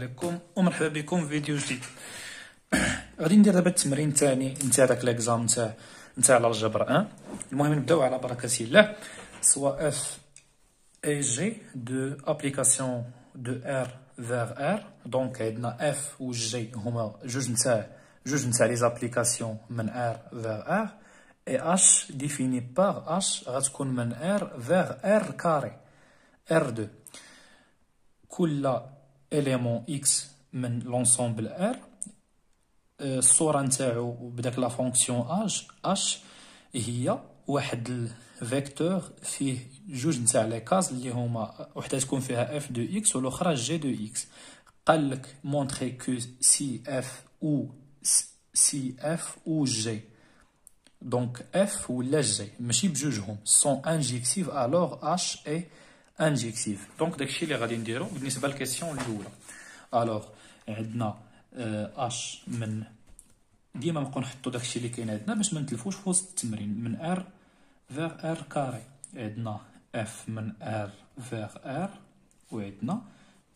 عليكم ومرحبا بكم في فيديو جديد. غادي ندير دابا التمرين الثاني نتاع داك ليكزام نتاع الجبر 1. المهم نبداو على بركه الله. سوا اف اي جي دو ابليكاسيون دو ار فيغ ار. دونك عندنا اف و جي هما جوج نتاع لي زابليكاسيون من ار فيغ ار. اي اش ديفيني باغ اش غتكون من ار فيغ ار كاري R2. كل إليمون إكس من لونسومبل R الصورة نتاعو بداك لا فونكسيون اش هي واحد الفيكتور فيه جوج نتاع لي كاز اللي هما وحدة تكون فيها اف دو اكس والاخرى جي دو اكس. قالك مونطري كو سي اف او جي دونك اف ولا جي ماشي بجوجهم سون انجيكتيف الوغ اش اي انجيكتيف. دونك داكشي اللي غادي نديرو بالنسبه للكيسيون الاولى. الوغ عندنا اش من ديما نبقاو نحطو داكشي اللي كاين عندنا باش ما نتلفوش في وسط التمرين. من ار فيغ ار كاري عندنا اف من ار فيغ ار وعندنا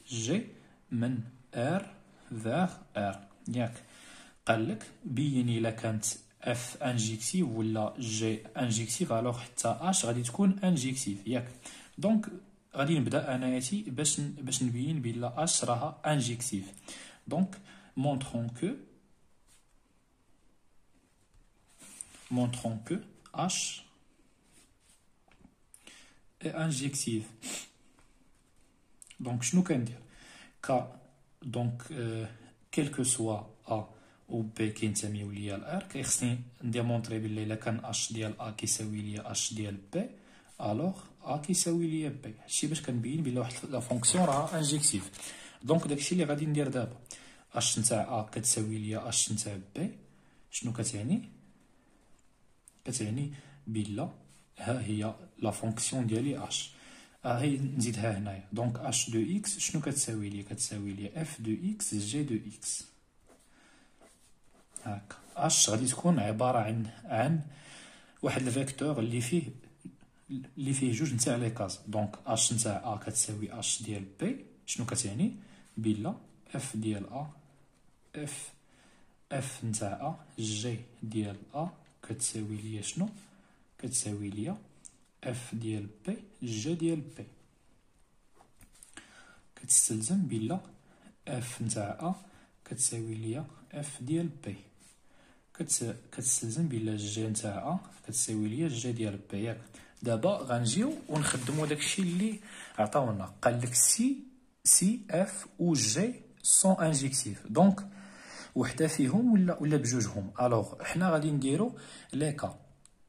جي من ار فيغ ار. ياك قالك بين الا كانت اف انجيكتيف ولا جي انجيكتيف الوغ حتى اش غادي تكون انجيكتيف. ياك دونك غادي نبدا اناياتي باش نبين بلا اش راها انجيكتيف. دونك montrons que H est injective. Donc شنو كندير دونك quel que soit A و B كينتميو ليا ل R كيخصني نديمونطري بلي الا كان H ديال A كيساوي ليا H ديال B الوغ A كيساوي ليا B. هادشي باش كنبين بلي واحد لا فونكسيون راها انجيكتيف. دونك داكشي اللي غادي ندير دابا اش نتاع A كتساوي ليا اش نتاع B. شنو كتعني؟ كتعني بلا ها هي لا فونكسيون ديالي اش هي نزيدها هنايا. دونك اش دو اكس شنو كتساوي ليا؟ كتساوي ليا اف دو اكس جي دو اكس. هاكا اش غادي تكون عباره عن واحد الفيكتور اللي فيه جوج نتاع لي كاز. دونك اش نتاع A كتساوي اش ديال بي. شنو كتعني؟ بلا اف ديال A اف نتاع A جي ديال A كتساوي ليا شنو؟ كتساوي ليا اف ديال بي جي ديال بي. كتستلزم بلا اف نتاع A كتساوي ليا اف ديال بي. كتستلزم بلا جي نتاع A كتساوي ليا جي ديال بي. ياك دابا غنجيو ونخدمو داكشي اللي عطاونا. قالك سي اف و جي سون انجيكتيف. دونك وحده فيهم ولا بجوجهم. الوغ حنا غادي نديرو ليكا.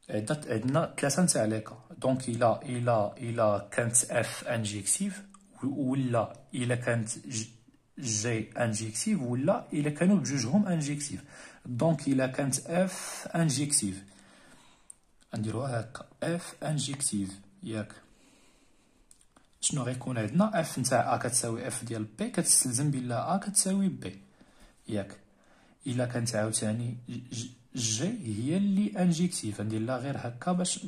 عندنا ثلاثه نتاع ليكا. دونك الا كانت اف انجيكتيف ولا الا كانت جي انجيكتيف ولا الا كانوا بجوجهم انجيكتيف. دونك الا كانت اف انجيكتيف نديروها هكا اف انجيكتيف. ياك شنو غيكون عندنا؟ اف نتاع A كتساوي اف ديال بي كتستلزم بلا A كتساوي بي. ياك الا كانت عاوتاني جي هي اللي انجيكتيف ندير لها غير هكا باش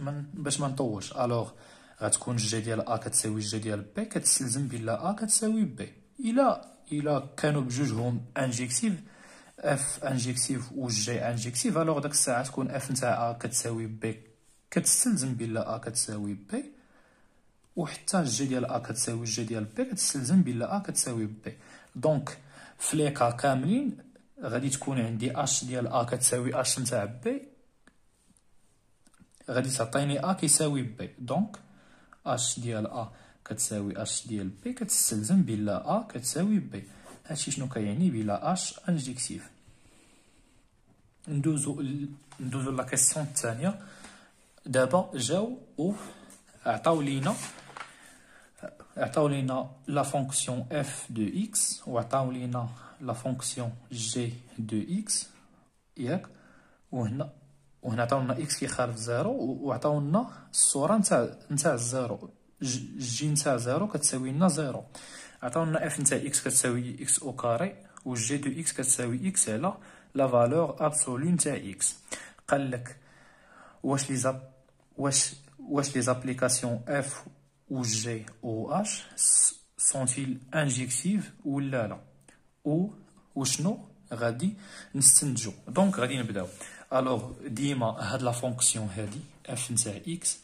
ما نطولش. الوغ غتكون جي ديال A كتساوي جي ديال بي كتستلزم بلا A كتساوي بي. الا كانوا بجوجهم انجيكتيف اف انجيكتيف و جي انجيكتيف الوغ داك الساعه تكون اف نتاع A كتساوي بي كتستلزم بلا A كتساوي بي وحتى جي ديال A كتساوي جي ديال بي كتستلزم بلا A كتساوي بي. دونك في لي كا كاملين غادي تكون عندي اش ديال A كتساوي اش نتاع بي غادي تعطيني A كيساوي بي. دونك اش ديال A كتساوي اش ديال بي كتستلزم بلا A كتساوي بي. هادشي شنو كيعني؟ بلا اش انجيكتيف. ندوزو لا كيسيون الثانيه. دابا جاو و عطاو لينا لا فونكسيون اف دو اكس وعطاو لينا لا فونكسيون جي دو اكس. ياك وهنا عطاو لنا اكس كيخالف زيرو وعطاو لنا الصوره نتاع الزيرو. جي نتاع زيرو كتساوي لنا زيرو. عطاو لنا اف نتاع اكس كتساوي اكس او كاري و جي دو اكس كتساوي اكس على لا فالور ابسولو نتاع اكس. قالك واش لي زابليكاسيون اف ou G ou H sont-ils injectifs ou là. وشنو غادي نستنتجو. دونك غادي نبداو. الوغ ديما هاد لا فونكسيون هادي اف نتاع اكس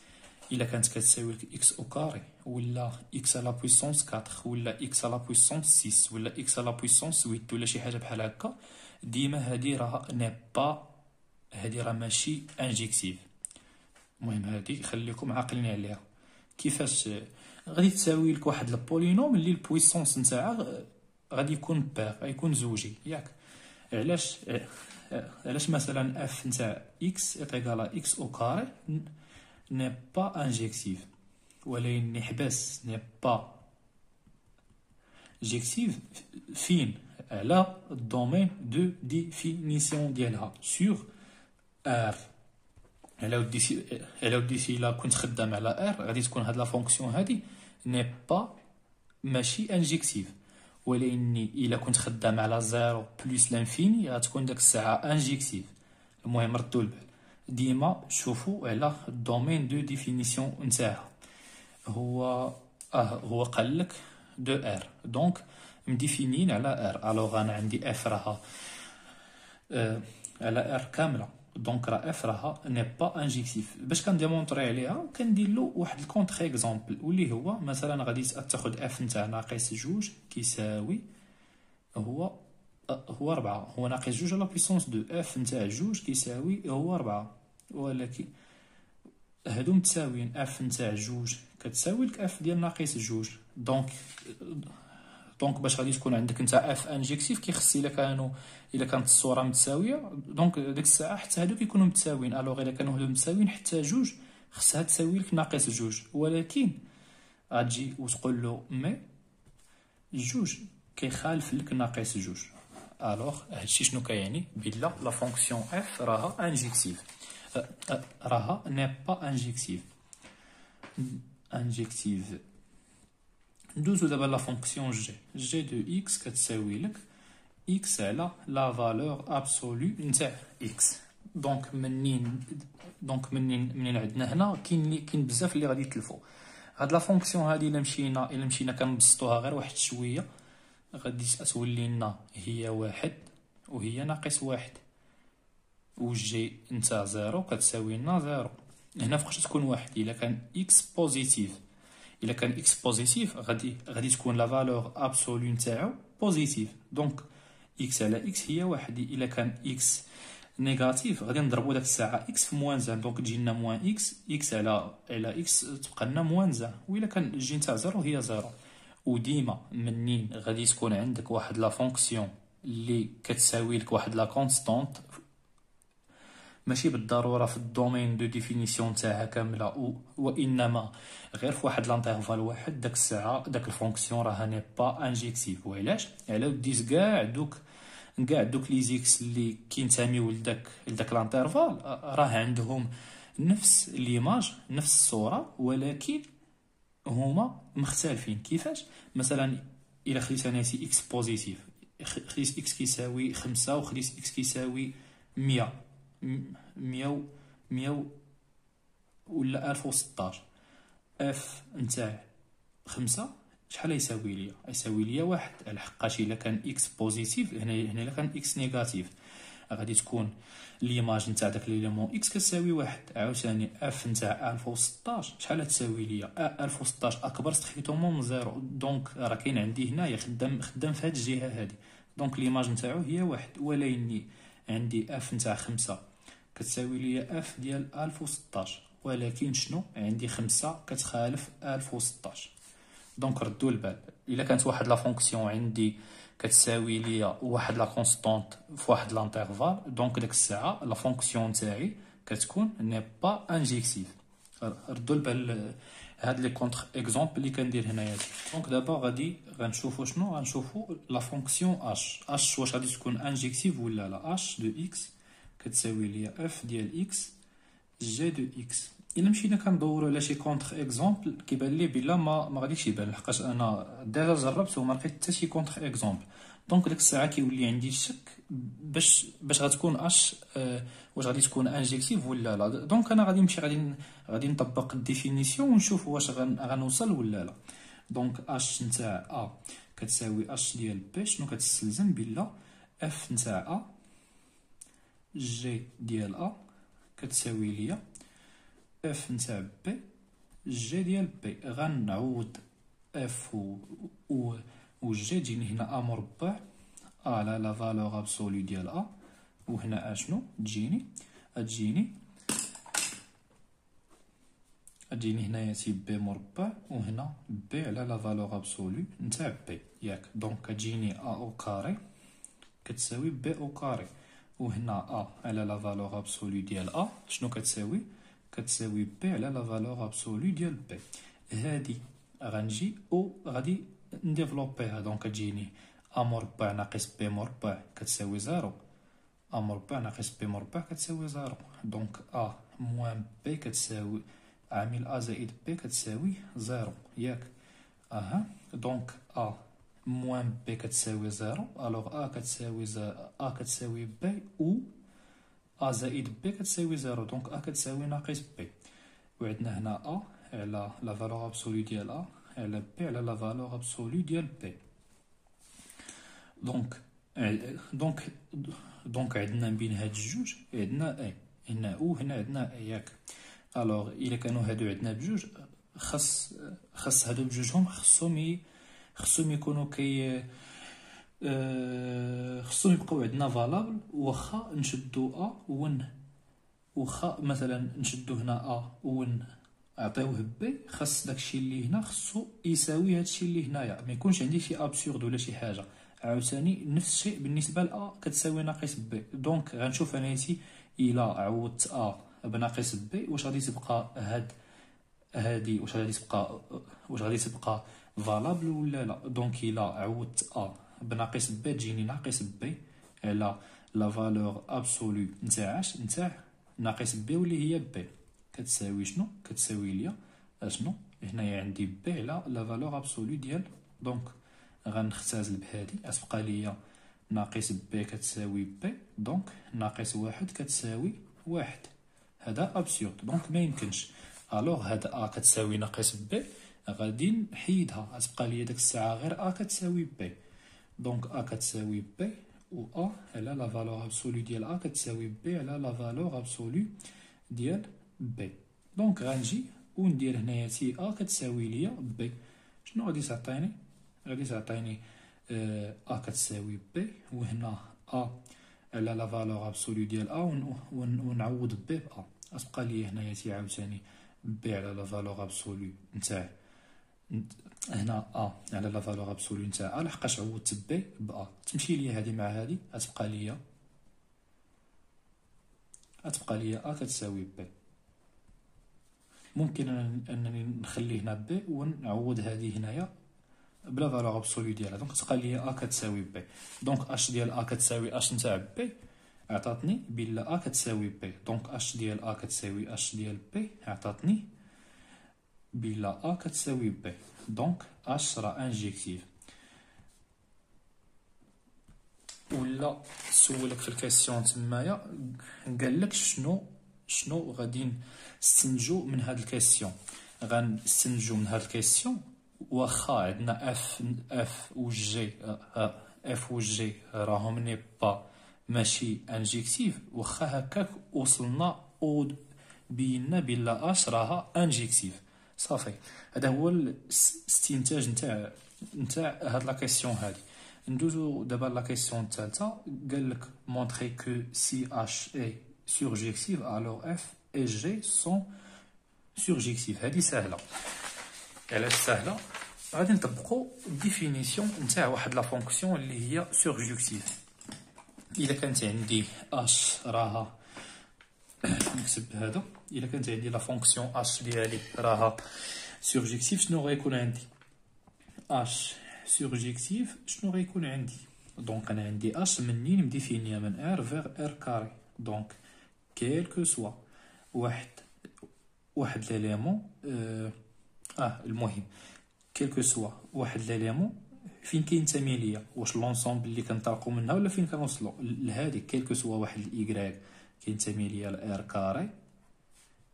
الا كانت كتساوي لك اكس او كاري ولا اكس على بويسونس 4 ولا اكس على بويسونس 6 ولا اكس على بويسونس 8 ولا شي حاجه بحال هكا، ديما هادي راه ني با، هادي راه ماشي انجيكتيف. المهم هادي خليكم عاقلين عليها. كيفاش غادي تساوي لك واحد البولينوم اللي البويسونس نتاعها غادي يكون بير، غيكون زوجي ياك؟ علاش مثلا اف نتاع اكس ايكالا اكس او كاري ني با انجيكتيف، ولكن نحبس ني با انجيكتيف فين؟ على الدومين دو ديفينيسيون ديالها سور ار. على وديتي الا كنت خدام على ار غادي تكون هاد لا فونكسيون هادي ني با ماشي انجيكتيف، ولكن الا كنت خدام على زيرو بلس لانفيني غتكون داك الساعه انجيكتيف. المهم ردوا البال، ديما شوفوا على الدومين دو ديفينيسيون نتاعها. هو قال لك دو ار، دونك مديفينين على ار. الوغ انا عندي اف راها على ار كامله، دونك راه اف راها ني با انجيكتيف. باش كنديمونطري عليها كندير له واحد الكونتر اكزامبل، واللي هو مثلا غادي تاخذ اف نتاع ناقص جوج كيساوي هو 4. هو ناقص جوج على بويسونس دو، اف نتاع جوج كيساوي هو 4، ولكن هادو متساويين. اف نتاع جوج كتساوي لك اف ديال ناقص جوج، دونك باش غادي تكون عندك نتا اف انجيكتيف كيخص الا كانت الصوره متساويه، دونك ديك الساعه حتى هادو كيكونوا متساويين. الوغ الا كانوا هادو متساويين حتى جوج خصها تساوي لك ناقص جوج، ولكن غتجي وتقول له مي جوج كيخالف لك ناقص جوج. الوغ هادشي شنو كيعني؟ بلا لا فونكسيون اف راها انجيكتيف، راها ني با انجيكتيف. ندوزو دابا لا فونكسيون جي دو اكس كتساوي لك اكس على لا فالور ابسولو نتاع اكس. دونك منين عندنا هنا كاين بزاف اللي غادي يتلفوا. هاد لا فونكسيون هادي الا مشينا كنبسطوها غير واحد شويه غادي تولي لنا هي واحد وهي ناقص واحد، وجي نتا زيرو كتساوي لنا زيرو. هنا فوقاش تكون واحد؟ الا كان اكس بوزيتيف، الا كان اكس بوزيتيف غادي تكون لا فالور ابسولو نتاعو بوزيتيف، دونك اكس على اكس هي واحد. الا كان اكس نيجاتيف غادي نضربو داك الساعه اكس في موان زان، دونك تجي لنا موان اكس على اكس تبقى لنا موان زان. والا كان جي نتاع زيرو هي زيرو. وديما منين غادي تكون عندك واحد لا فونكسيون اللي كتساوي لك واحد لا كونستانت، ماشي بالضروره في الدومين دو ديفينيسيون تاعها كامله، وانما غير في واحد لانترفال واحد، داك الساعه داك الفونكسيون راها ني با انجيكتيف. وعلاش؟ على وديت كاع دوك لي زيكس اللي كينتميو لداك لانترفال راه عندهم نفس ليماج نفس الصوره، ولكن هما مختلفين. كيفاش؟ مثلا الا خديت انا سي اكس بوزيتيف، خديت اكس كيساوي 5 وخديت اكس كيساوي 100 ولا 1016، اف نتاع 5 شحال يساوي ليا؟ يساوي ليا واحد، على حقاش الا كان اكس بوزيتيف هنا الا كان اكس نيجاتيف غادي تكون ليماج نتاع داك ليليمون اكس كتساوي واحد. عاوتاني اف نتاع 1016 شحال تساوي ليا؟ 1016 اكبر ستريكتومون من زيرو، دونك راه كاين عندي هنايا خدام في هاد الجهه هادي، دونك ليماج نتاعو هي واحد. ولكن عندي اف نتاع 5 كتساوي ليا اف ديال 1016، ولكن شنو عندي 5 كتخالف 1016. دونك ردوا البال، الا كانت واحد لا فونكسيون عندي كتساوي ليا واحد لا كونستانت في واحد لانترفال، دونك ديك الساعه لا فونكسيون تاعي كتكون ني با انجيكتيف. ردوا البال هاد لي كونتر اكزامبل اللي كندير هنايا. دونك دابا غنشوفوا شنو غنشوفوا لا فونكسيون اش واش غادي تكون انجيكتيف ولا لا. اش دو اكس كتساوي ليا اف ديال اكس جي دو اكس. الا مشينا كندوروا على شي كونتر اكزامبل كيبان لي بلا ما غاديش يبان، لحقاش انا ديجا جربت وما لقيت حتى شي كونتر اكزامبل. دونك ديك الساعه كيولي عندي الشك باش غتكون اش واش غادي تكون انجيكتيف ولا لا. دونك انا غادي نمشي غادي نطبق الديفينيسيون ونشوف واش غنوصل ولا لا. دونك اش نتاع ا كتساوي اش ديال بي. شنو كتستلزم؟ بلا اف نتاع ا جي ديال ا كتساوي ليا اف نتاع بي جي ديال بي. غنعوض اف و جي تجيني هنا ا مربع ا على لا فالور ابسولو ديال ا، وهنا اشنو تجيني هنايا سي بي مربع، وهنا بي على لا فالور ابسولو نتاع بي ياك. دونك كتجيني ا او كاري كتساوي بي او كاري، وهنا ا على لا فالور ابسولو ديال ا شنو كتساوي؟ كتساوي بي على لا فالور ابسولو ديال بي. هادي غنجي او غادي نديفلوبيها. دونك كتجيني ا مربع ناقص بي مربع كتساوي زيرو، ا مربع ناقص بي مربع كتساوي زيرو. دونك ا موان بي كتساوي عامل ا زائد بي كتساوي زيرو ياك. دونك ا موان بي كتساوي زيرو، الوغ ا كتساوي بي، و ا زائد بي كتساوي زيرو، دونك ا كتساوي ناقص بي. وعندنا هنا ا على لا فالور ابسولو ديال ا على بي على لا فالور ابسولو ديال بي. دونك عندنا بين هاد الجوج عندنا اي، هنا او هنا عندنا اي ياك. الوغ الا كانوا هادو عندنا بجوج، خاص هادو بجوجهم خصهم يكونوا خصهم يبقاو عندنا فالابل. واخا نشدو ا واخا مثلا نشدو هنا ا عطيوه بي، خاص داكشي اللي هنا خصو يساوي هادشي اللي هنايا، ما يكونش عندي شي ابسورد ولا شي حاجه. عاوتاني نفس الشيء بالنسبه ل كتساوي ناقص بي. دونك غنشوف انا الا عوضت ا بناقص بي واش غادي تبقى هادي واش غادي تبقى فالابل ولا لا. دونك الا عوضت ا بناقص بي تجيني ناقص بي على لا فالور ابسولو نتاع ناقص بي واللي هي بي كتساوي شنو؟ كتساوي ليا اشنو؟ هنايا عندي بي على لا فالور ابسولو ديال. دونك غنختزل بهادي، غتبقى ليا ناقص بي كتساوي بي، دونك ناقص واحد كتساوي واحد. هذا ابسورد دونك ما يمكنش. الوغ هاد ا كتساوي ناقص بي غادي نحيدها، غتبقى ليا داك الساعه غير ا كتساوي بي. دونك ا كتساوي بي، و ا على لا فالور ابسولو ديال ا كتساوي بي على لا فالور ابسولو ديال بي. دونك غنجي وندير هنايا تي ا كتساوي ليا بي. شنو غادي تعطيني؟ غادي تعطيني ا كتساوي بي، وهنا ا على لا فالور ابسولو ديال ا ونعوض بي ب ا. غتبقى ليا هنايا تي عاوتاني بي على لا فالور ابسولو نتاع هنا ا على لا فالور ابسولو نتاع ا، لحقاش عوضت بي ب ا. تمشي ليا هادي مع هادي، غتبقى ليا ا كتساوي بي. ممكن انني نخلي هنا بي ونعوض هادي هنايا بلا فالور ابسولو ديالها. دونك تبقى ليا ا كتساوي بي. دونك اش ديال ا كتساوي اش نتاع بي عطاتني بلا ا كتساوي بي. دونك اش ديال ا كتساوي اش ديال بي عطاتني بلا ا كتساوي بي. دونك اش راه انجيكتيف. ولا سولك في الكاستيون تمايا قالك شنو غادي نستنتجو من هاد الكاستيون. غنستنتجو من هاد الكاستيون واخا عندنا اف و جي راهم ني با ماشي انجيكتيف، واخا هكاك وصلنا او بينا بلا اش راها انجيكتيف. صافي، هذا هو الاستنتاج نتاع هاد لا كاستيون هادي. ندوزو دابا لا كاستيون الثالثه. قالك مونطري كو سي اش اي سورجيكتيف الوغ اف اي جي سون سورجيكتيف. هادي ساهله. علاش ساهله؟ غادي نطبقوا ديفينيسيون نتاع واحد لا فونكسيون اللي هي سورجيكتيف. الا كانت عندي اش راها نكتب هذا، الا كانت عندي لا فونكسيون اش ديالي راها سورجيكتيف، شنو غيكون عندي؟ اش سورجيكتيف شنو غيكون عندي؟ دونك انا عندي اش منين مديفينيا من ار فيغ ار كاري. دونك كيلكو سوا واحد ليليمون المهم كيلكو سوا واحد ليليمون فين كينتمي ليا، واش لونسومبل اللي كنطلقوا منها ولا فين كنوصلوا لهادي. كيلكو سوا واحد الايكغيك كينتمي ليا لار كاري،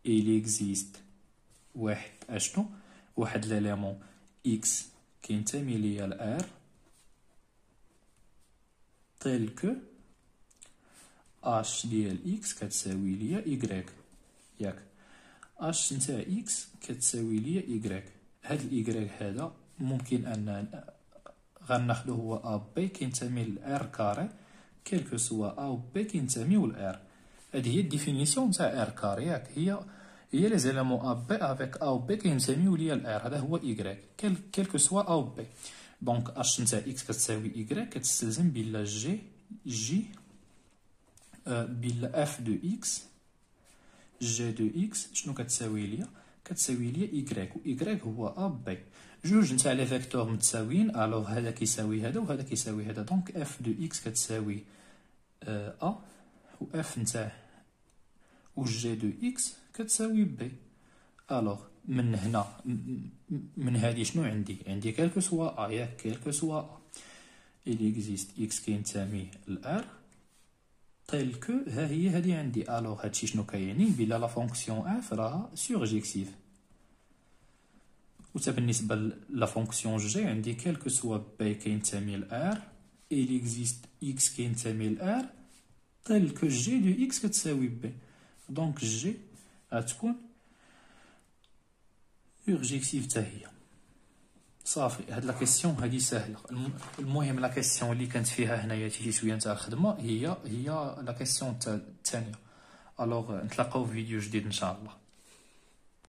il existe واحد اشنو؟ واحد ليليمون إكس كينتمي ليا لR تيل كو اش ديال إكس كتساوي ليا إيكغيك، ياك اش نتاع إكس كتساوي ليا إيكغيك. هاد الإيكغيك هذا ممكن أن غناخدو هو أ بي كينتمي لR كاري كيلكو سوا أ و بي كينتميو لR. هادي هي الديفينيسيون نتاع R كاري، ياك هي لي زيليمون أ بي افيك أ و بي كينتميو ليا لR، هذا هو إيكغيك كيلكو سوا أ و بي. دونك اش نتاع إكس كتساوي إيكغيك كتستلزم بلا جي بلا اف دو إكس جي دو إكس شنو كتساوي ليا؟ كتساوي ليا إيكغيك، و إيكغيك هو أ بي. جوج نتاع لي فيكتور متساويين، الوغ هذا كيساوي هذا وهذا كيساوي هذا، دونك اف دو إكس كتساوي أ و اف نتاع و جي دو إكس كتساوي بي. الوغ من هنا من هادي شنو عندي كالكو سوا أ، ياك كالكو سوا أ إلي إكزيست إكس كينتمي لR تيل كو ها هي هادي عندي. الوغ هادشي شنو كيعني؟ بلا لا فونكسيون اف راها سورجيكسيف. و بالنسبه لا فونكسيون جي عندي كالكو سوا بي كينتمي لR إلي إكزيست إكس كينتمي لR تيل كو جي دو إكس كتساوي بي. دونك جي غتكون سورجيكسيف حتى هي. صافي، هاد لا كيسيون هادي ساهله. المهم لا كيسيون اللي كانت فيها هنايا شي شويه نتاع الخدمه هي لا كيسيون الثانيه. الوغ نتلاقاو في فيديو جديد ان شاء الله.